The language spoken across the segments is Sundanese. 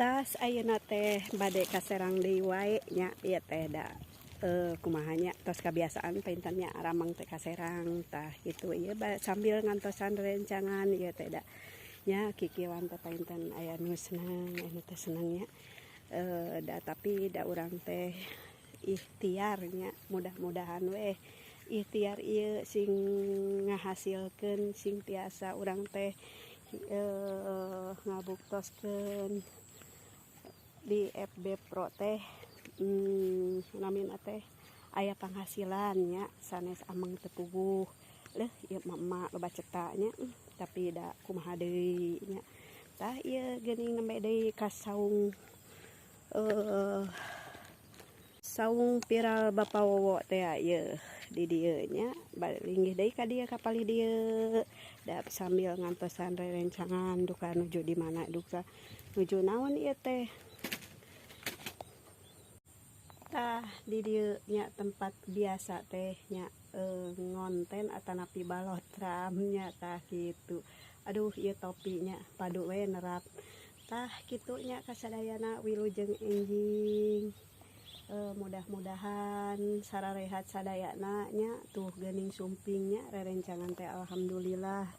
Tas ayeuna teh bade ka Serang deui wae nya ieu teh da kumaha nya tos kebiasaan paintennya aramang teh ka Serang tah kitu ieu sambil ngantosan rencangan ieu teh da nya kikieuan teh painten aya nu seneng aya nu teu seneng nya da tapi da urang teh ikhtiar nya mudah-mudahan we ikhtiar ieu sing ngahasilkeun sing tiasa urang teh ngabuktoskeun di FB Pro teh namina teh aya penghasilannya sanes ameng teu puguh leuh ieu mah loba cetanya tapi da kumaha deui nya tah ieu geuning nembe deui ka saung viral Bapa Wowo teh ieu di dieu nya linggih deui ka dieu kapali dieu da sambil ngantosan rerencangan duka nuju di mana duka nuju naon ieu teh tah di dieu nya tempat biasa teh nya ngonten atanapi balotram nya tah kitu aduh ieu topinya padu we nerap tah kitu nya kasadayana wilujeng enjing mudah-mudahan sararehat sadayana nya tuh geuning sumpingnya rerencangan teh alhamdulillah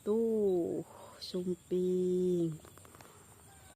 tuh sumping